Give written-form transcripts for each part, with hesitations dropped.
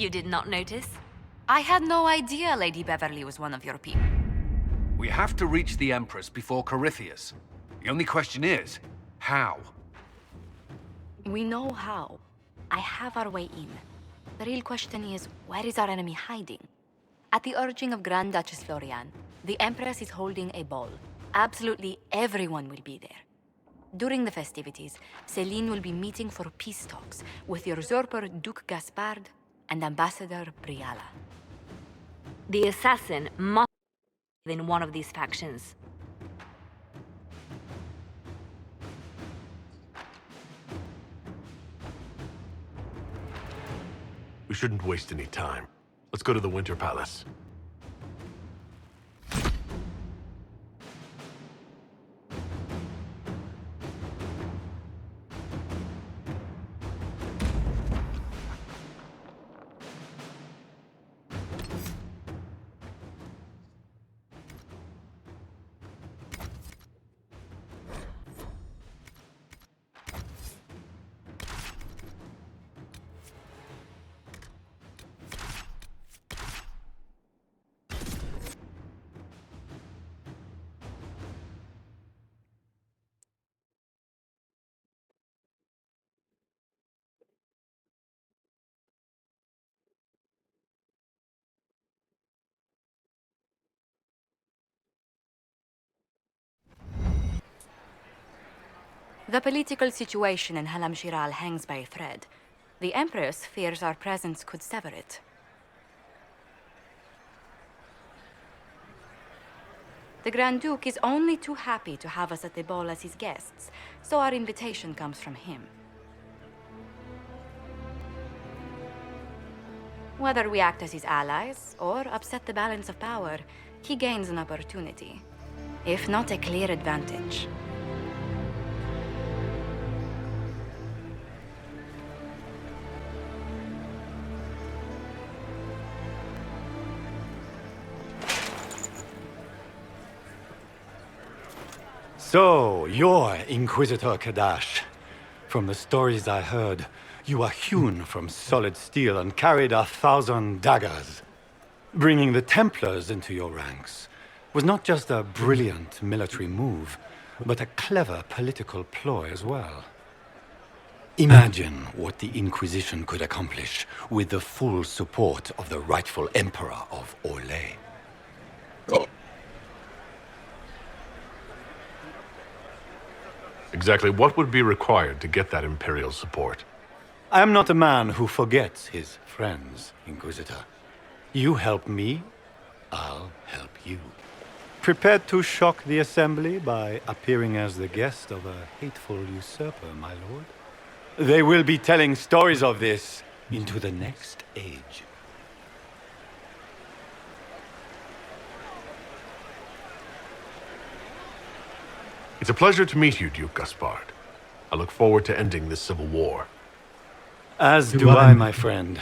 You did not notice? I had no idea Lady Beverly was one of your people. We have to reach the Empress before Corypheus. The only question is, how? We know how. I have our way in. The real question is, where is our enemy hiding? At the urging of Grand Duchess Florian, the Empress is holding a ball. Absolutely everyone will be there. During the festivities, Céline will be meeting for peace talks with the usurper Duke Gaspard and Ambassador Briala. The assassin must be in one of these factions. We shouldn't waste any time. Let's go to the Winter Palace. The political situation in Halam Shiral hangs by a thread. The Empress fears our presence could sever it. The Grand Duke is only too happy to have us at the ball as his guests, so our invitation comes from him. Whether we act as his allies or upset the balance of power, he gains an opportunity, if not a clear advantage. So, you're Inquisitor Kadash. From the stories I heard, you are hewn from solid steel and carried 1,000 daggers. Bringing the Templars into your ranks was not just a brilliant military move, but a clever political ploy as well. Imagine what the Inquisition could accomplish with the full support of the rightful Emperor of Orlais. Exactly what would be required to get that Imperial support? I am not a man who forgets his friends, Inquisitor. You help me, I'll help you. Prepared to shock the Assembly by appearing as the guest of a hateful usurper, my lord? They will be telling stories of this into the next age. It's a pleasure to meet you, Duke Gaspard. I look forward to ending this civil war. As do I, my friend.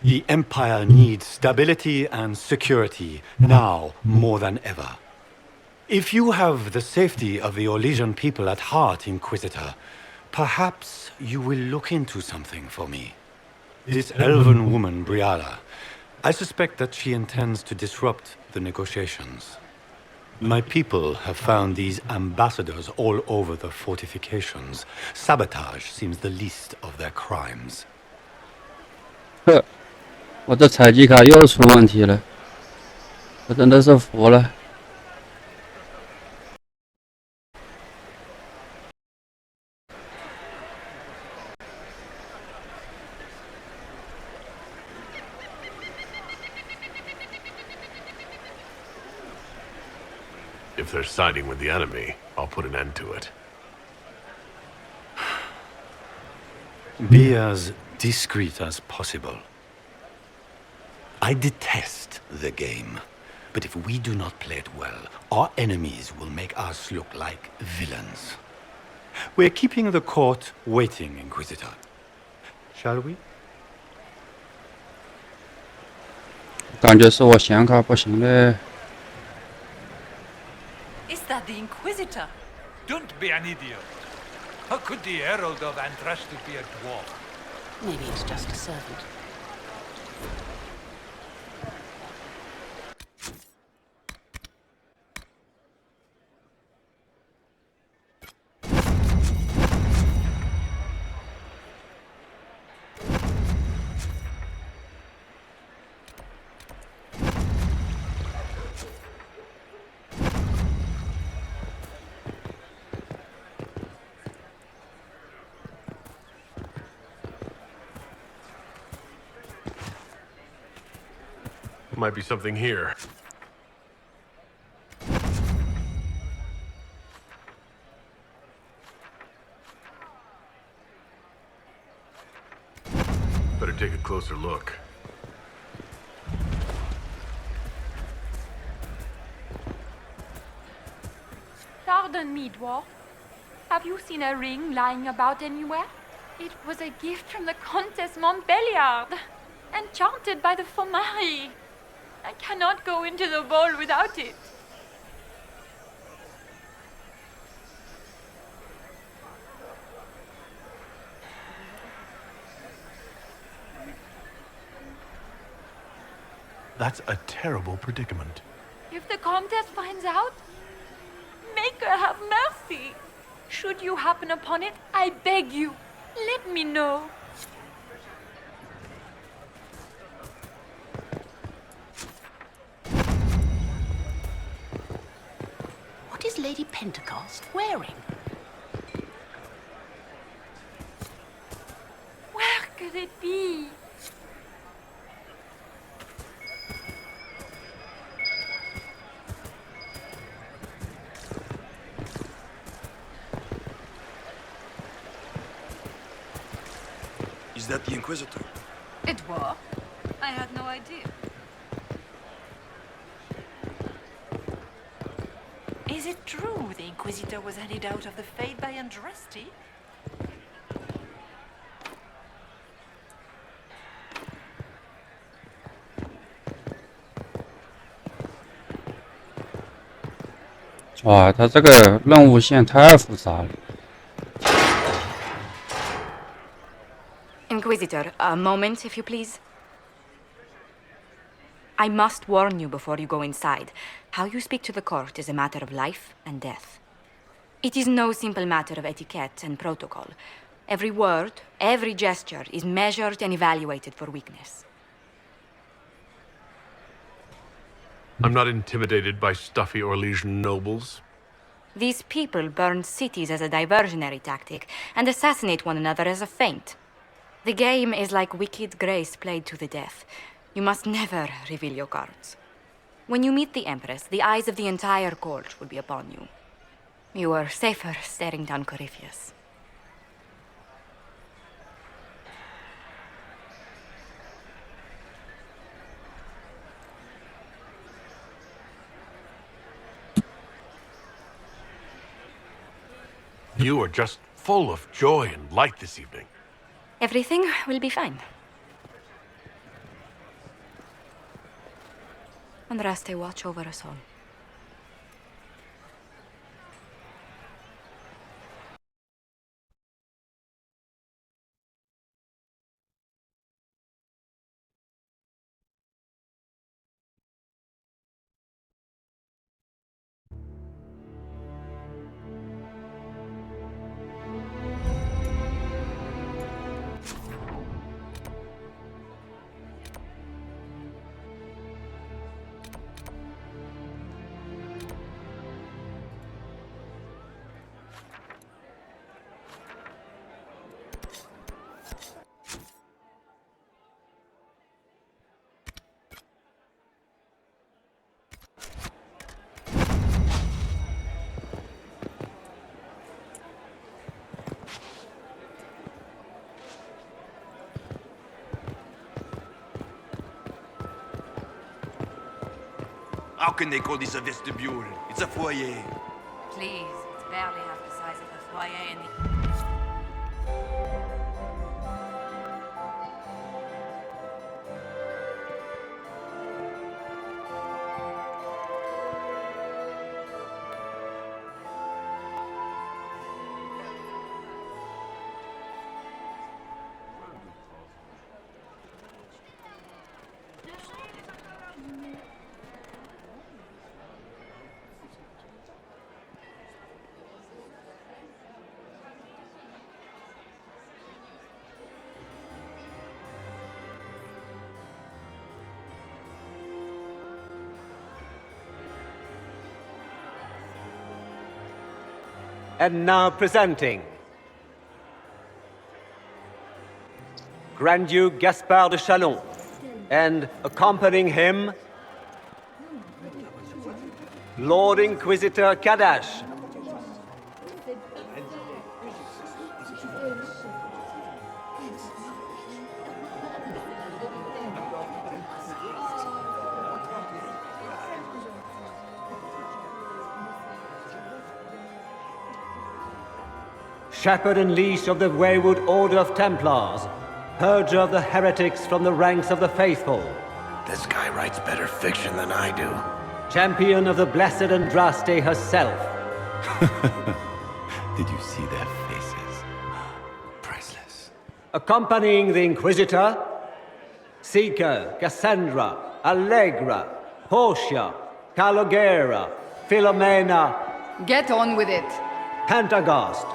The Empire needs stability and security, now more than ever. If you have the safety of the Orlesian people at heart, Inquisitor, perhaps you will look into something for me. This elven woman, Briala, I suspect that she intends to disrupt the negotiations. My people have found these ambassadors all over the fortifications. Sabotage seems the least of their crimes. 呵，我的采集卡又出问题了，我真的是服了。If they're siding with the enemy, I'll put an end to it. Be as discreet as possible. I detest the game, but if we do not play it well, our enemies will make us look like villains. We're keeping the court waiting, Inquisitor. Shall we? 感觉是我显卡不行嘞。Is that the Inquisitor? Don't be an idiot. How could the Herald of Andraste be a dwarf? Maybe it's just a servant. Might be something here. Better take a closer look. Pardon me, dwarf. Have you seen a ring lying about anywhere? It was a gift from the Countess Montbelliard, enchanted by the Fomari. I cannot go into the ball without it. That's a terrible predicament. If the Countess finds out, make her have mercy. Should you happen upon it, I beg you, let me know. What is Lady Pentecost wearing? Where could it be? Is that the Inquisitor? It was? I had no idea. Is it true the Inquisitor was handed out of the Fade by Andraste?哇，他这个任务线太复杂了。 Inquisitor, a moment, if you please. I must warn you before you go inside. How you speak to the court is a matter of life and death. It is no simple matter of etiquette and protocol. Every word, every gesture is measured and evaluated for weakness. I'm not intimidated by stuffy Orlesian nobles. These people burn cities as a diversionary tactic and assassinate one another as a feint. The game is like wicked grace played to the death. You must never reveal your cards. When you meet the Empress, the eyes of the entire court will be upon you. You are safer staring down Corypheus. You are just full of joy and light this evening. Everything will be fine. Andraste, watch over us all. How can they call this a vestibule? It's a foyer. Please, it's barely half the size of the foyer in the... And now presenting Grand Duke Gaspard de Chalon, and accompanying him, Lord Inquisitor Kadash. Shepherd and leash of the wayward Order of Templars, purger of the heretics from the ranks of the faithful. This guy writes better fiction than I do. Champion of the Blessed Andraste herself. Did you see their faces? Priceless. Accompanying the Inquisitor, Seeker, Cassandra, Allegra, Portia, Calogera, Philomena. Get on with it. Pentagast,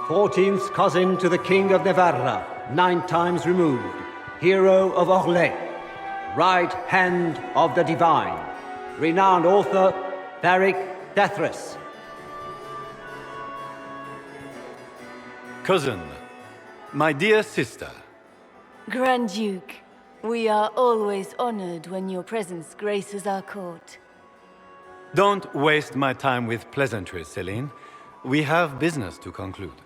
14th cousin to the King of Navarra, 9 times removed, hero of Orlais, right hand of the divine, renowned author, Tharic Dethris. Cousin, my dear sister. Grand Duke, we are always honored when your presence graces our court. Don't waste my time with pleasantries, Celine. We have business to conclude.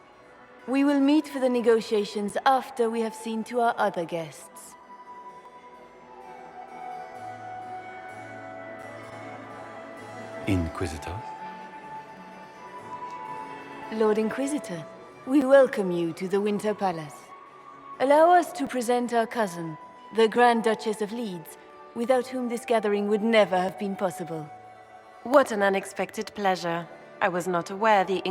We will meet for the negotiations after we have seen to our other guests. Inquisitor? Lord Inquisitor, we welcome you to the Winter Palace. Allow us to present our cousin, the Grand Duchess of Leeds, without whom this gathering would never have been possible. What an unexpected pleasure. I was not aware the